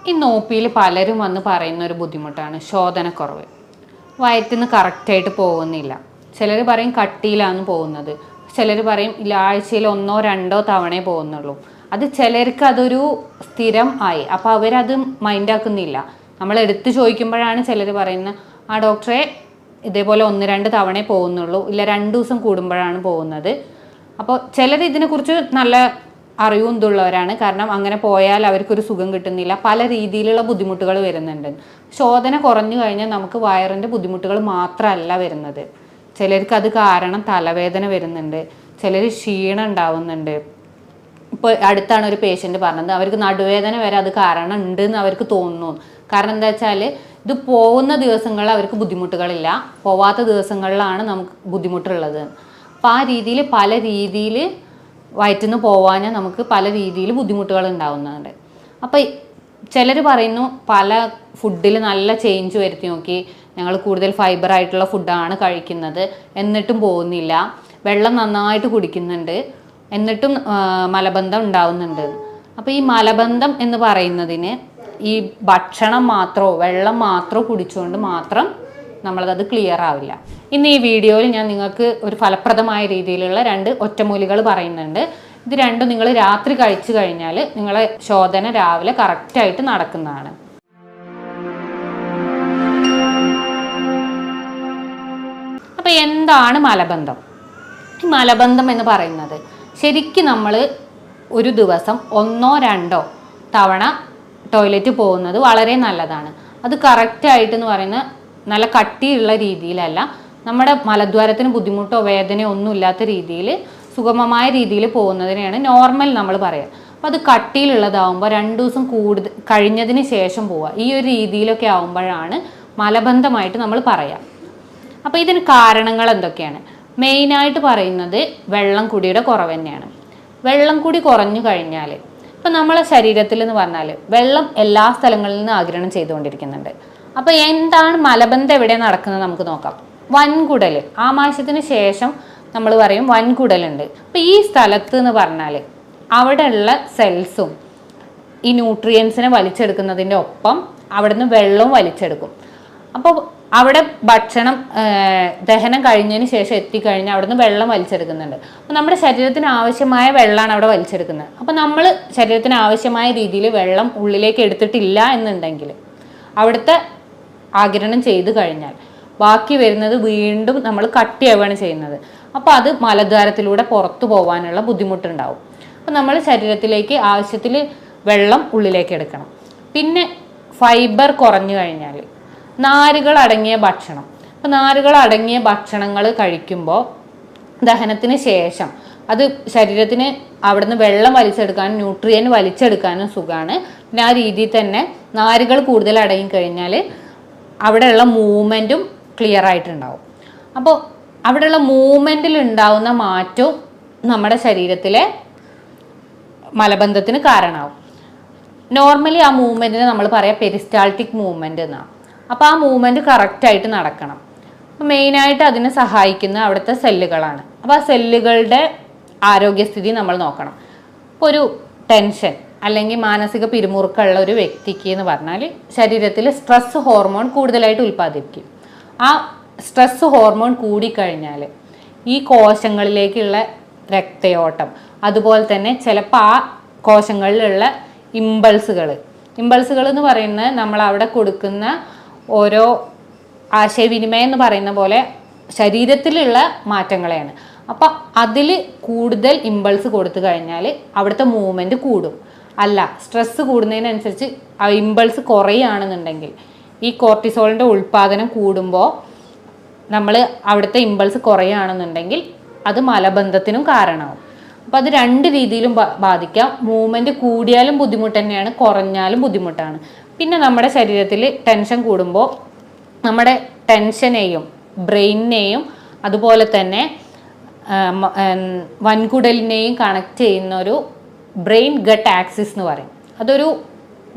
ഈ നോപ്പിയിൽ പലരും വന്ന് പറയുന്ന ഒരു ബുദ്ധിമുട്ടാണ് ശോധനക്കുറവ്. വയറ്റിന്ന് കറക്റ്റായിട്ട് പോകുന്നില്ല. ചിലർ പറയും കട്ടിയിലാണ് പോകുന്നത്, ചിലർ പറയും ഇല്ല ആഴ്ചയിൽ 1-2 തവണയേ പോകുന്നുള്ളൂ. അത് ചിലർക്ക് അതൊരു സ്ഥിരം ആയി, അപ്പോൾ അവരത് മൈൻഡാക്കുന്നില്ല. നമ്മൾ എടുത്ത് ചോദിക്കുമ്പോഴാണ് ചിലർ പറയുന്നത് ആ ഡോക്ടറെ ഇതേപോലെ 1-2 തവണയേ പോകുന്നുള്ളൂ, ഇല്ല 2 ദിവസം കൂടുമ്പോഴാണ് പോകുന്നത്. അപ്പോൾ ചിലർ ഇതിനെക്കുറിച്ച് നല്ല അറിവും ഇതുള്ളവരാണ്. കാരണം അങ്ങനെ പോയാൽ അവർക്കൊരു സുഖം കിട്ടുന്നില്ല, പല രീതിയിലുള്ള ബുദ്ധിമുട്ടുകൾ വരുന്നുണ്ട്. ശോധന കുറഞ്ഞു കഴിഞ്ഞാൽ നമുക്ക് വയറിൻ്റെ ബുദ്ധിമുട്ടുകൾ മാത്രമല്ല വരുന്നത്. ചിലർക്ക് അത് കാരണം തലവേദന വരുന്നുണ്ട്, ചിലർ ക്ഷീണം ഉണ്ടാവുന്നുണ്ട്. ഇപ്പോൾ അടുത്താണ് ഒരു പേഷ്യൻ്റ് പറഞ്ഞത് അവർക്ക് നടുവേദന വരെ അത് കാരണം ഉണ്ട് എന്ന് അവർക്ക് തോന്നുന്നു. കാരണം എന്താ വെച്ചാൽ ഇത് പോകുന്ന ദിവസങ്ങളിൽ അവർക്ക് ബുദ്ധിമുട്ടുകളില്ല, പോവാത്ത ദിവസങ്ങളിലാണ് നമുക്ക് ബുദ്ധിമുട്ടുള്ളത്. അപ്പോൾ ആ രീതിയിൽ പല രീതിയിൽ വയറ്റിന്ന് പോവാൻ നമുക്ക് പല രീതിയിൽ ബുദ്ധിമുട്ടുകൾ ഉണ്ടാവുന്നുണ്ട്. അപ്പോൾ ചിലർ പറയുന്നു പല ഫുഡിൽ നല്ല ചേഞ്ച് വരുത്തി നോക്കി, ഞങ്ങൾ കൂടുതൽ ഫൈബർ ആയിട്ടുള്ള ഫുഡാണ് കഴിക്കുന്നത്, എന്നിട്ടും പോകുന്നില്ല. വെള്ളം നന്നായിട്ട് കുടിക്കുന്നുണ്ട്, എന്നിട്ടും മലബന്ധം ഉണ്ടാവുന്നുണ്ട്. അപ്പോൾ ഈ മലബന്ധം എന്ന് പറയുന്നതിന് ഈ ഭക്ഷണം മാത്രമോ വെള്ളം മാത്രമോ കുടിച്ചുകൊണ്ട് മാത്രം നമ്മളത് ക്ലിയർ ആവില്ല. ഇന്ന് ഈ വീഡിയോയിൽ ഞാൻ നിങ്ങൾക്ക് ഒരു ഫലപ്രദമായ രീതിയിലുള്ള 2 ഒറ്റമൂലികൾ പറയുന്നുണ്ട്. ഇത് രണ്ടും നിങ്ങൾ രാത്രി കഴിച്ചു കഴിഞ്ഞാൽ നിങ്ങളെ ശോധന രാവിലെ കറക്റ്റായിട്ട് നടക്കുന്നതാണ്. അപ്പോൾ എന്താണ് മലബന്ധം? ഈ മലബന്ധം എന്ന് പറയുന്നത് ശരിക്കും നമ്മൾ ഒരു ദിവസം 1-2 തവണ ടോയ്ലറ്റ് പോകുന്നത് വളരെ നല്ലതാണ്. അത് കറക്റ്റായിട്ടെന്ന് പറയുന്ന നല്ല കട്ടിയുള്ള രീതിയിലല്ല, നമ്മുടെ മലദ്വാരത്തിന് ബുദ്ധിമുട്ടോ വേദനയോ ഒന്നും ഇല്ലാത്ത രീതിയിൽ സുഗമമായ രീതിയിൽ പോകുന്നതിനെയാണ് നോർമൽ നമ്മൾ പറയുക. അപ്പോൾ അത് കട്ടിയിലുള്ളതാവുമ്പോൾ 2 ദിവസം കൂടുതൽ കഴിഞ്ഞതിന് ശേഷം പോവുക, ഈ ഒരു രീതിയിലൊക്കെ ആവുമ്പോഴാണ് മലബന്ധമായിട്ട് നമ്മൾ പറയുക. അപ്പോൾ ഇതിന് കാരണങ്ങൾ എന്തൊക്കെയാണ്? മെയിനായിട്ട് പറയുന്നത് വെള്ളം കുടിയുടെ കുറവ് തന്നെയാണ്. വെള്ളം കുടി കുറഞ്ഞു കഴിഞ്ഞാൽ ഇപ്പം നമ്മളെ ശരീരത്തിൽ എന്ന് പറഞ്ഞാൽ വെള്ളം എല്ലാ സ്ഥലങ്ങളിൽ നിന്ന് ആഗിരണം ചെയ്തുകൊണ്ടിരിക്കുന്നുണ്ട്. അപ്പോൾ എന്താണ് മലബന്ധം എവിടെ നടക്കുന്നത് നമുക്ക് നോക്കാം. വൻകുടൽ, ആമാശയത്തിന് ശേഷം നമ്മൾ പറയും വൻകുടലുണ്ട്. അപ്പോൾ ഈ സ്ഥലത്ത് എന്ന് പറഞ്ഞാൽ അവിടെയുള്ള സെൽസും ഈ ന്യൂട്രിയൻസിനെ വലിച്ചെടുക്കുന്നതിൻ്റെ ഒപ്പം അവിടുന്ന് വെള്ളവും വലിച്ചെടുക്കും. അപ്പോൾ അവിടെ ഭക്ഷണം ദഹനം കഴിഞ്ഞതിന് ശേഷം എത്തിക്കഴിഞ്ഞാൽ അവിടുന്ന് വെള്ളം വലിച്ചെടുക്കുന്നുണ്ട്. അപ്പോൾ നമ്മുടെ ശരീരത്തിന് ആവശ്യമായ വെള്ളമാണ് അവിടെ വലിച്ചെടുക്കുന്നത്. അപ്പോൾ നമ്മൾ ശരീരത്തിന് ആവശ്യമായ രീതിയിൽ വെള്ളം ഉള്ളിലേക്ക് എടുത്തിട്ടില്ല എന്നുണ്ടെങ്കിൽ അവിടുത്തെ ആഗിരണം ചെയ്തു കഴിഞ്ഞാൽ ബാക്കി വരുന്നത് വീണ്ടും നമ്മൾ കട്ടിയാവുകയാണ് ചെയ്യുന്നത്. അപ്പോൾ അത് മലദ്വാരത്തിലൂടെ പുറത്തു പോകാനുള്ള ബുദ്ധിമുട്ടുണ്ടാവും. അപ്പോൾ നമ്മൾ ശരീരത്തിലേക്ക് ആവശ്യത്തിൽ വെള്ളം ഉള്ളിലേക്ക് എടുക്കണം. പിന്നെ ഫൈബർ കുറഞ്ഞു കഴിഞ്ഞാൽ നാരുകൾ അടങ്ങിയ ഭക്ഷണം, അപ്പോൾ നാരുകൾ അടങ്ങിയ ഭക്ഷണങ്ങൾ കഴിക്കുമ്പോൾ ദഹനത്തിന് ശേഷം അത് ശരീരത്തിന് അവിടുന്ന് വെള്ളം വലിച്ചെടുക്കാനും ന്യൂട്രിയൻ വലിച്ചെടുക്കാനും സുഖമാണ്. പിന്നെ ആ രീതിയിൽ തന്നെ നാരുകൾ കൂടുതൽ അടങ്ങിക്കഴിഞ്ഞാൽ അവിടെയുള്ള മൂവ്മെൻറ്റും ക്ലിയർ ആയിട്ടുണ്ടാവും. അപ്പോൾ അവിടെയുള്ള മൂവ്മെൻറ്റിൽ ഉണ്ടാവുന്ന മാറ്റവും നമ്മുടെ ശരീരത്തിലെ മലബന്ധത്തിന് കാരണമാവും. നോർമലി ആ മൂവ്മെൻറ്റിനെ നമ്മൾ പറയാം പെരിസ്റ്റാൾട്ടിക് മൂവ്മെൻറ്റ് എന്നാണ്. അപ്പോൾ ആ മൂവ്മെൻറ്റ് കറക്റ്റായിട്ട് നടക്കണം. അപ്പോൾ മെയിനായിട്ട് അതിനെ സഹായിക്കുന്ന അവിടുത്തെ സെല്ലുകളാണ്. അപ്പോൾ ആ സെല്ലുകളുടെ ആരോഗ്യസ്ഥിതി നമ്മൾ നോക്കണം. ഇപ്പോൾ ഒരു ടെൻഷൻ അല്ലെങ്കിൽ മാനസിക പിരിമുറുക്കമുള്ള ഒരു വ്യക്തിക്ക് എന്ന് പറഞ്ഞാൽ ശരീരത്തിൽ സ്ട്രെസ് ഹോർമോൺ കൂടുതലായിട്ട് ഉൽപ്പാദിപ്പിക്കും. ആ സ്ട്രെസ് ഹോർമോൺ കൂടിക്കഴിഞ്ഞാൽ ഈ കോശങ്ങളിലേക്കുള്ള രക്തയോട്ടം, അതുപോലെ തന്നെ ചിലപ്പോൾ ആ കോശങ്ങളിലുള്ള ഇമ്പൾസുകൾ എന്ന് പറയുന്നത് നമ്മൾ അവിടെ കൊടുക്കുന്ന ഓരോ ആശയവിനിമയം എന്ന് പറയുന്ന പോലെ ശരീരത്തിലുള്ള മാറ്റങ്ങളെയാണ്. അപ്പം അതിൽ കൂടുതൽ ഇമ്പൾസ് കൊടുത്തു കഴിഞ്ഞാൽ അവിടുത്തെ മൂവ്മെൻറ്റ് കൂടും. അല്ല, സ്ട്രെസ്സ് കൂടുന്നതിനനുസരിച്ച് ആ ഇമ്പൾസ് കുറയുകയാണെന്നുണ്ടെങ്കിൽ ഈ കോർട്ടിസോളിൻ്റെ ഉൽപ്പാദനം കൂടുമ്പോൾ നമ്മൾ അവിടുത്തെ ഇമ്പൾസ് കുറയുകയാണെന്നുണ്ടെങ്കിൽ അത് മലബന്ധത്തിനും കാരണമാവും. അപ്പോൾ അത് 2 രീതിയിലും ബാധിക്കാം. മൂവ്മെൻറ്റ് കൂടിയാലും ബുദ്ധിമുട്ട് തന്നെയാണ്, കുറഞ്ഞാലും ബുദ്ധിമുട്ടാണ്. പിന്നെ നമ്മുടെ ശരീരത്തിൽ ടെൻഷൻ കൂടുമ്പോൾ നമ്മുടെ ടെൻഷനെയും ബ്രെയിനിനെയും അതുപോലെ തന്നെ വൻകുടലിനെയും കണക്ട് ചെയ്യുന്ന ഒരു ബ്രെയിൻ ഗട്ട് ആക്സിസ് എന്ന് പറയും. അതൊരു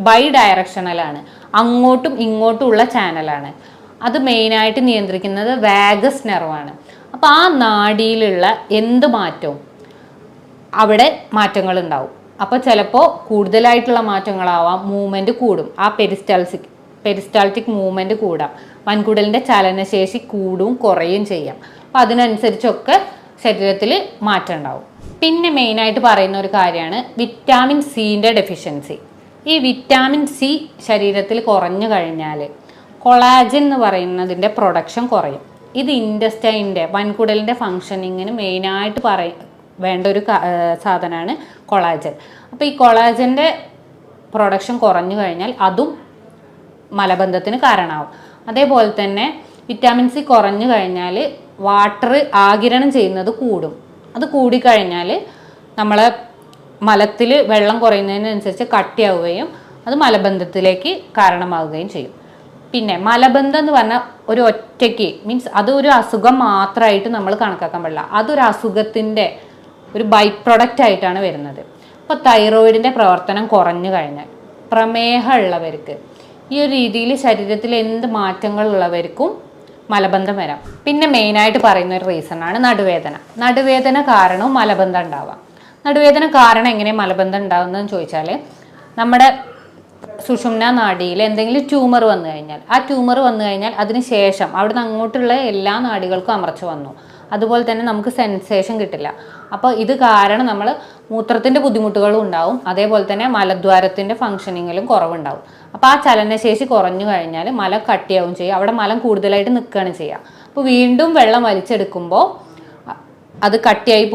ബൈ ഡയറക്ഷണലാണ്, അങ്ങോട്ടും ഇങ്ങോട്ടും ഉള്ള ചാനലാണ്. അത് മെയിനായിട്ട് നിയന്ത്രിക്കുന്നത് വാഗസ് നെർവാണ്. അപ്പോൾ ആ നാഡിയിലുള്ള എന്ത് മാറ്റവും അവിടെ മാറ്റങ്ങൾ ഉണ്ടാവും. അപ്പോൾ ചിലപ്പോൾ കൂടുതലായിട്ടുള്ള മാറ്റങ്ങളാവാം, മൂവ്മെൻറ്റ് കൂടും, ആ പെരിസ്റ്റാൾട്ടിക് മൂവ്മെൻറ്റ് കൂടാം, വൻകുടലിൻ്റെ ചലനശേഷി കൂടും കുറയും ചെയ്യാം. അപ്പോൾ അതിനനുസരിച്ചൊക്കെ ശരീരത്തിൽ മാറ്റം ഉണ്ടാവും. പിന്നെ മെയിനായിട്ട് പറയുന്ന ഒരു കാര്യമാണ് വിറ്റാമിൻ സിൻ്റെ ഡെഫിഷ്യൻസി. ഈ വിറ്റാമിൻ സി ശരീരത്തിൽ കുറഞ്ഞു കഴിഞ്ഞാൽ കൊളാജൻ എന്ന് പറയുന്നതിൻ്റെ പ്രൊഡക്ഷൻ കുറയും. ഇത് ഇൻറ്റസ്റ്റൈൻ്റെ വൻകുടലിൻ്റെ ഫങ്ഷനിങ്ങിന് മെയിനായിട്ട് വേണ്ട ഒരു സാധനമാണ് കൊളാജൻ. അപ്പോൾ ഈ കൊളാജൻ്റെ പ്രൊഡക്ഷൻ കുറഞ്ഞു കഴിഞ്ഞാൽ അതും മലബന്ധത്തിന് കാരണമാവും. അതേപോലെ തന്നെ വിറ്റാമിൻ സി കുറഞ്ഞു കഴിഞ്ഞാൽ വാട്ടർ ആഗിരണം ചെയ്യുന്നത് കൂടും. അത് കൂടിക്കഴിഞ്ഞാൽ നമ്മളെ മലത്തിൽ വെള്ളം കുറയുന്നതിനനുസരിച്ച് കട്ടിയാവുകയും അത് മലബന്ധത്തിലേക്ക് കാരണമാവുകയും ചെയ്യും. പിന്നെ മലബന്ധം എന്ന് പറഞ്ഞാൽ ഒരു ഒറ്റയ്ക്ക് മീൻസ് അത് ഒരു അസുഖം മാത്രമായിട്ട് നമ്മൾ കണക്കാക്കാൻ പാടില്ല. അതൊരു അസുഖത്തിൻ്റെ ഒരു ബൈ പ്രൊഡക്റ്റ് ആയിട്ടാണ് വരുന്നത്. ഇപ്പോൾ തൈറോയിഡിൻ്റെ പ്രവർത്തനം കുറഞ്ഞു കഴിഞ്ഞാൽ പ്രമേഹം ഉള്ളവർക്ക് ഈ ഒരു രീതിയിൽ ശരീരത്തിൽ എന്ത് മാറ്റങ്ങൾ ഉള്ളവർക്കും മലബന്ധം വരാം. പിന്നെ മെയിനായിട്ട് പറയുന്ന ഒരു റീസണാണ് നടുവേദന. നടുവേദന കാരണവും മലബന്ധം ഉണ്ടാവാം. നടുവേദന കാരണം എങ്ങനെ മലബന്ധം ഉണ്ടാകുന്നതെന്ന് ചോദിച്ചാൽ നമ്മുടെ സുഷുമ്ന നാഡിയിൽ എന്തെങ്കിലും ട്യൂമർ വന്നു കഴിഞ്ഞാൽ, ആ ട്യൂമർ വന്നു കഴിഞ്ഞാൽ അതിന് ശേഷം അവിടുന്ന് അങ്ങോട്ടുള്ള എല്ലാ നാഡികൾക്കും അമർച്ച വന്നു. അതുപോലെ തന്നെ നമുക്ക് സെൻസേഷൻ കിട്ടില്ല. അപ്പോൾ ഇത് കാരണം നമ്മൾ മൂത്രത്തിൻ്റെ ബുദ്ധിമുട്ടുകളും ഉണ്ടാവും, അതേപോലെ തന്നെ മലദ്വാരത്തിൻ്റെ ഫങ്ഷനിങ്ങിലും കുറവുണ്ടാവും. അപ്പോൾ ആ ചലനശേഷി കുറഞ്ഞു കഴിഞ്ഞാൽ മലം കട്ടിയാവും ചെയ്യും, അവിടെ മലം കൂടുതലായിട്ട് നിൽക്കുകയാണ് ചെയ്യുക. അപ്പോൾ വീണ്ടും വെള്ളം വലിച്ചെടുക്കുമ്പോൾ അത് കട്ടിയായി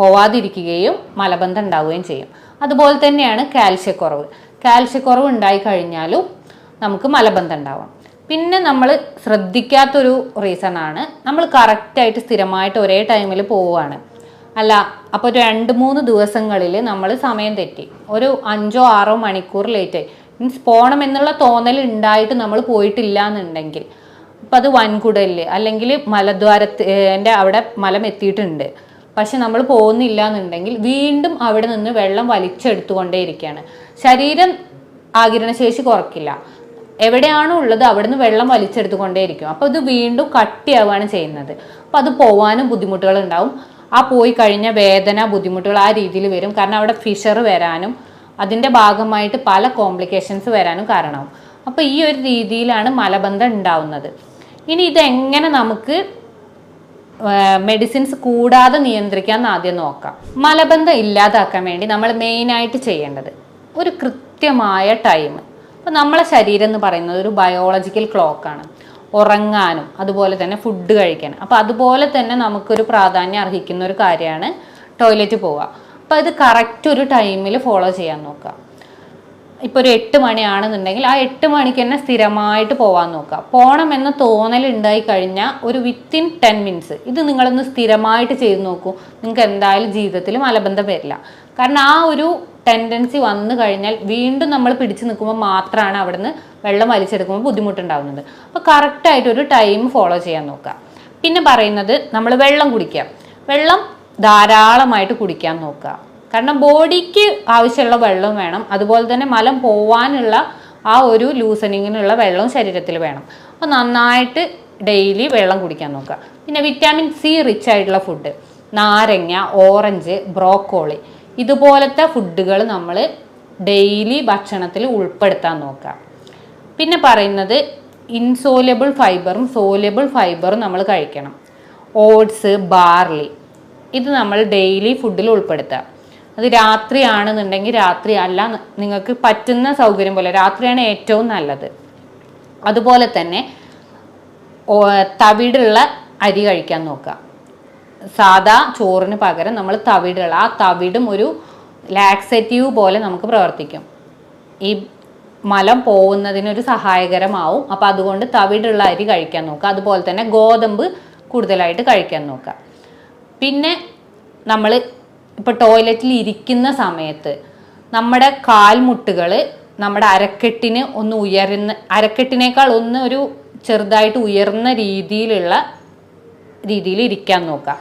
പോവാതിരിക്കുകയും മലബന്ധം ഉണ്ടാവുകയും ചെയ്യും. അതുപോലെ തന്നെയാണ് കാൽഷ്യക്കുറവ് ഉണ്ടായി കഴിഞ്ഞാലും നമുക്ക് മലബന്ധം ഉണ്ടാവാം. പിന്നെ നമ്മൾ ശ്രദ്ധിക്കാത്തൊരു റീസണാണ് നമ്മൾ കറക്റ്റായിട്ട് സ്ഥിരമായിട്ട് ഒരേ ടൈമിൽ പോവുകയാണ് അല്ല. അപ്പോൾ ഒരു 2-3 ദിവസങ്ങളിൽ നമ്മൾ സമയം തെറ്റി ഒരു 5-6 മണിക്കൂർ ലേറ്റായി മീൻസ് പോകണം എന്നുള്ള തോന്നൽ ഉണ്ടായിട്ട് നമ്മൾ പോയിട്ടില്ല എന്നുണ്ടെങ്കിൽ അപ്പം അത് വൻകുടലിൽ അല്ലെങ്കിൽ മലദ്വാരത്തിൻ്റെ അവിടെ മലം എത്തിയിട്ടുണ്ട്, പക്ഷെ നമ്മൾ പോകുന്നില്ല എന്നുണ്ടെങ്കിൽ വീണ്ടും അവിടെ നിന്ന് വെള്ളം വലിച്ചെടുത്തുകൊണ്ടേയിരിക്കുകയാണ്. ശരീരം ആഗിരണശേഷി കുറയ്ക്കില്ല, എവിടെയാണോ ഉള്ളത് അവിടെ നിന്ന് വെള്ളം വലിച്ചെടുത്തുകൊണ്ടേയിരിക്കും. അപ്പോൾ ഇത് വീണ്ടും കട്ടിയാവുകയാണ് ചെയ്യുന്നത്. അപ്പോൾ അത് പോവാനും ബുദ്ധിമുട്ടുകൾ ഉണ്ടാവും. ആ പോയി കഴിഞ്ഞ വേദന ബുദ്ധിമുട്ടുകൾ ആ രീതിയിൽ വരും. കാരണം അവിടെ ഫിഷർ വരാനും അതിൻ്റെ ഭാഗമായിട്ട് പല കോംപ്ലിക്കേഷൻസ് വരാനും കാരണമാവും. അപ്പോൾ ഈ ഒരു രീതിയിലാണ് മലബന്ധം ഉണ്ടാവുന്നത്. ഇനി ഇതെങ്ങനെ നമുക്ക് മെഡിസിൻസ് കൂടാതെ നിയന്ത്രിക്കാമെന്ന് ആദ്യം നോക്കാം. മലബന്ധം ഇല്ലാതാക്കാൻ വേണ്ടി നമ്മൾ മെയിനായിട്ട് ചെയ്യേണ്ടത് ഒരു കൃത്യമായ ടൈം. അപ്പോൾ നമ്മളെ ശരീരം എന്ന് പറയുന്നത് ഒരു ബയോളജിക്കൽ ക്ലോക്കാണ്. ഉറങ്ങാനും അതുപോലെ തന്നെ ഫുഡ് കഴിക്കാനും. അപ്പോൾ അതുപോലെ തന്നെ നമുക്കൊരു പ്രാധാന്യം അർഹിക്കുന്ന ഒരു കാര്യമാണ് ടോയ്ലറ്റ് പോവുക. അപ്പോൾ ഇത് കറക്റ്റ് ഒരു ടൈമിൽ ഫോളോ ചെയ്യാൻ നോക്കുക. ഇപ്പോൾ ഒരു 8 മണിയാണെന്നുണ്ടെങ്കിൽ ആ 8 മണിക്ക് തന്നെ സ്ഥിരമായിട്ട് പോകാൻ നോക്കുക. പോകണമെന്ന് തോന്നലുണ്ടായി കഴിഞ്ഞാൽ ഒരു വിത്തിൻ 10 മിനിറ്റ്സ് ഇത് നിങ്ങളൊന്ന് സ്ഥിരമായിട്ട് ചെയ്ത് നോക്കൂ. നിങ്ങൾക്ക് എന്തായാലും ജീവിതത്തിൽ മലബന്ധം വരില്ല. കാരണം ആ ഒരു ടെൻഡൻസി വന്നു കഴിഞ്ഞാൽ വീണ്ടും നമ്മൾ പിടിച്ചു നിൽക്കുമ്പോൾ മാത്രമാണ് അവിടുന്ന് വെള്ളം വലിച്ചെടുക്കുമ്പോൾ ബുദ്ധിമുട്ടുണ്ടാകുന്നത്. അപ്പോൾ കറക്റ്റായിട്ട് ഒരു ടൈം ഫോളോ ചെയ്യാൻ നോക്കുക. പിന്നെ പറയുന്നത് നമ്മൾ വെള്ളം കുടിക്കുക. വെള്ളം ധാരാളമായിട്ട് കുടിക്കാൻ നോക്കുക. കാരണം ബോഡിക്ക് ആവശ്യമുള്ള വെള്ളം വേണം, അതുപോലെ തന്നെ മലം പോവാനുള്ള ആ ഒരു ലൂസനിങ്ങിനുള്ള വെള്ളവും ശരീരത്തിൽ വേണം. അപ്പോൾ നന്നായിട്ട് ഡെയിലി വെള്ളം കുടിക്കാൻ നോക്കുക. പിന്നെ വിറ്റാമിൻ സി റിച്ച് ആയിട്ടുള്ള ഫുഡ്, നാരങ്ങ, ഓറഞ്ച്, ബ്രോക്കോളി ഇതുപോലത്തെ ഫുഡുകൾ നമ്മൾ ഡെയിലി ഭക്ഷണത്തിൽ ഉൾപ്പെടുത്താൻ നോക്കുക. പിന്നെ പറയുന്നത് ഇൻസോലബിൾ ഫൈബറും സോലബിൾ ഫൈബറും നമ്മൾ കഴിക്കണം. ഓട്സ്, ബാർലി ഇത് നമ്മൾ ഡെയിലി ഫുഡിൽ ഉൾപ്പെടുത്തുക. അത് രാത്രിയാണെന്നുണ്ടെങ്കിൽ രാത്രി അല്ല, നിങ്ങൾക്ക് പറ്റുന്ന സൗകര്യം പോലെ രാത്രിയാണ് ഏറ്റവും നല്ലത്. അതുപോലെ തന്നെ തവിടുള്ള അരി കഴിക്കാൻ നോക്കുക. സാധാ ചോറിന് പകരം നമ്മൾ തവിടുള്ള ആ തവിടും ഒരു ലാക്സേറ്റീവ് പോലെ നമുക്ക് പ്രവർത്തിക്കും. ഈ മലം പോകുന്നതിനൊരു സഹായകരമാവും. അപ്പോൾ അതുകൊണ്ട് തവിടുള്ള അരി കഴിക്കാൻ നോക്കുക. അതുപോലെ തന്നെ ഗോതമ്പ് കൂടുതലായിട്ട് കഴിക്കാൻ നോക്കുക. പിന്നെ നമ്മൾ ഇപ്പോൾ ടോയ്ലറ്റിൽ ഇരിക്കുന്ന സമയത്ത് നമ്മുടെ കാൽമുട്ടുകൾ നമ്മുടെ അരക്കെട്ടിന് ഒന്ന് അരക്കെട്ടിനേക്കാൾ ഒന്ന് ഒരു ചെറുതായിട്ട് ഉയർന്ന രീതിയിൽ ഇരിക്കാൻ നോക്കുക.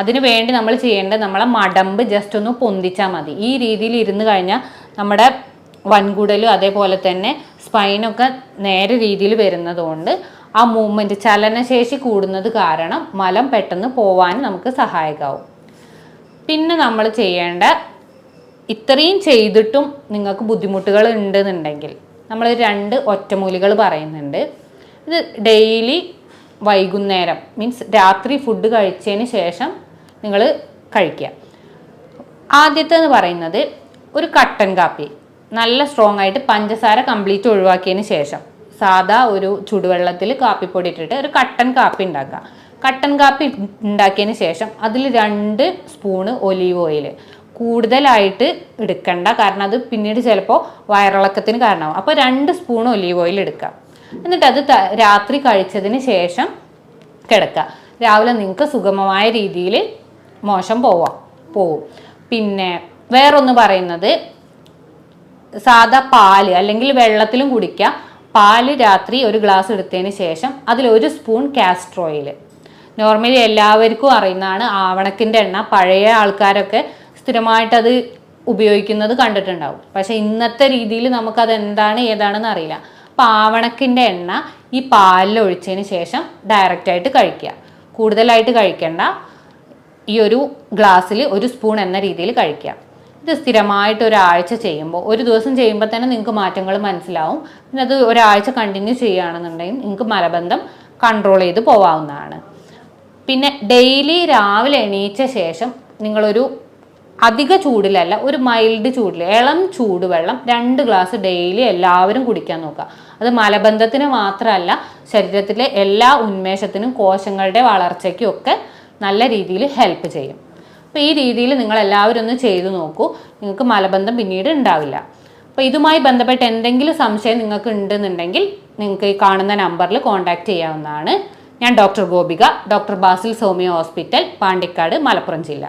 അതിന് വേണ്ടി നമ്മൾ ചെയ്യേണ്ടത് നമ്മളെ മടമ്പ് ജസ്റ്റ് ഒന്ന് പൊന്തിച്ചാൽ മതി. ഈ രീതിയിൽ ഇരുന്ന് കഴിഞ്ഞാൽ നമ്മുടെ വൻകുടലും അതേപോലെ തന്നെ സ്പൈനൊക്കെ നേരെ രീതിയിൽ വരുന്നതുകൊണ്ട് ആ മൂവ്മെൻറ്റ് ചലനശേഷി കൂടുന്നത് കാരണം മലം പെട്ടെന്ന് പോവാൻ നമുക്ക് സഹായകമാവും. പിന്നെ നമ്മൾ ചെയ്യേണ്ട ഇത്രയും ചെയ്തിട്ടും നിങ്ങൾക്ക് ബുദ്ധിമുട്ടുകൾ ഉണ്ടെന്നുണ്ടെങ്കിൽ നമ്മൾ 2 ഒറ്റമൂലികൾ പറയുന്നുണ്ട്. ഇത് ഡെയിലി വൈകുന്നേരം മീൻസ് രാത്രി ഫുഡ് കഴിച്ചതിന് ശേഷം നിങ്ങൾ കഴിക്കുക. ആദ്യത്തേന്ന് പറയുന്നത് ഒരു കട്ടൻ കാപ്പി, നല്ല സ്ട്രോങ് ആയിട്ട് പഞ്ചസാര കംപ്ലീറ്റ് ഒഴിവാക്കിയതിന് ശേഷം സാധാ ഒരു ചുടുവെള്ളത്തിൽ കാപ്പിപ്പൊടി ഇട്ടിട്ട് ഒരു കട്ടൻ കാപ്പി ഉണ്ടാക്കുക. കട്ടൻ കാപ്പി ഉണ്ടാക്കിയതിന് ശേഷം അതിൽ 2 സ്പൂണ് ഒലീവ് ഓയിൽ, കൂടുതലായിട്ട് എടുക്കണ്ട, കാരണം അത് പിന്നീട് ചിലപ്പോൾ വയറിളക്കത്തിന് കാരണമാവും. അപ്പോൾ 2 സ്പൂൺ ഒലീവ് ഓയിൽ എടുക്കുക. എന്നിട്ട് അത് രാത്രി കഴിച്ചതിന് ശേഷം കിടക്കുക. രാവിലെ നിങ്ങൾക്ക് സുഗമമായ രീതിയിൽ മോശം പോവും. പിന്നെ വേറൊന്ന് പറയുന്നത്, സാധാ പാല് അല്ലെങ്കിൽ വെള്ളത്തിലും കുടിക്കുക. പാല് രാത്രി ഒരു ഗ്ലാസ് എടുത്തതിന് ശേഷം അതിൽ 1 സ്പൂൺ കാസ്റ്റർ ഓയിൽ. നോർമലി എല്ലാവർക്കും അറിയുന്നതാണ് ആവണക്കിൻ്റെ എണ്ണ. പഴയ ആൾക്കാരൊക്കെ സ്ഥിരമായിട്ട് അത് ഉപയോഗിക്കുന്നത് കണ്ടിട്ടുണ്ടാവും. പക്ഷെ ഇന്നത്തെ രീതിയിൽ നമുക്കത് എന്താണ് ഏതാണെന്ന് അറിയില്ല. അപ്പോൾ ആവണക്കിൻ്റെ എണ്ണ ഈ പാലിൽ ഒഴിച്ചതിന് ശേഷം ഡയറക്റ്റായിട്ട് കഴിക്കുക. കൂടുതലായിട്ട് കഴിക്കേണ്ട. ഈ ഒരു ഗ്ലാസ്സിൽ 1 സ്പൂൺ എന്ന രീതിയിൽ കഴിക്കുക. ഇത് സ്ഥിരമായിട്ട് ഒരാഴ്ച ചെയ്യുമ്പോൾ, ഒരു ദിവസം ചെയ്യുമ്പോൾ തന്നെ നിങ്ങൾക്ക് മാറ്റങ്ങൾ മനസ്സിലാവും. പിന്നെ അത് ഒരാഴ്ച കണ്ടിന്യൂ ചെയ്യുകയാണെന്നുണ്ടെങ്കിൽ നിങ്ങൾക്ക് മലബന്ധം കൺട്രോൾ ചെയ്ത് പോവാവുന്നതാണ്. പിന്നെ ഡെയിലി രാവിലെ എണീച്ച ശേഷം നിങ്ങളൊരു അധിക ചൂടിലല്ല, ഒരു മൈൽഡ് ചൂടിൽ ഇളം ചൂടുവെള്ളം 2 ഗ്ലാസ് ഡെയിലി എല്ലാവരും കുടിക്കാൻ നോക്കുക. അത് മലബന്ധത്തിന് മാത്രമല്ല, ശരീരത്തിലെ എല്ലാ ഉന്മേഷത്തിനും കോശങ്ങളുടെ വളർച്ചയ്ക്കും ഒക്കെ നല്ല രീതിയിൽ ഹെൽപ്പ് ചെയ്യും. അപ്പോൾ ഈ രീതിയിൽ നിങ്ങൾ എല്ലാവരും ഒന്ന് ചെയ്തു നോക്കൂ. നിങ്ങൾക്ക് മലബന്ധം പിന്നീട് ഉണ്ടാവില്ല. അപ്പോൾ ഇതുമായി ബന്ധപ്പെട്ട് എന്തെങ്കിലും സംശയം നിങ്ങൾക്ക് ഉണ്ടെന്നുണ്ടെങ്കിൽ നിങ്ങൾക്ക് ഈ കാണുന്ന നമ്പറിൽ കോൺടാക്റ്റ് ചെയ്യാവുന്നതാണ്. ഞാൻ doctor Gopika, doctor Basil homeo hospital, Pandikkad, Malappuram ജില്ല.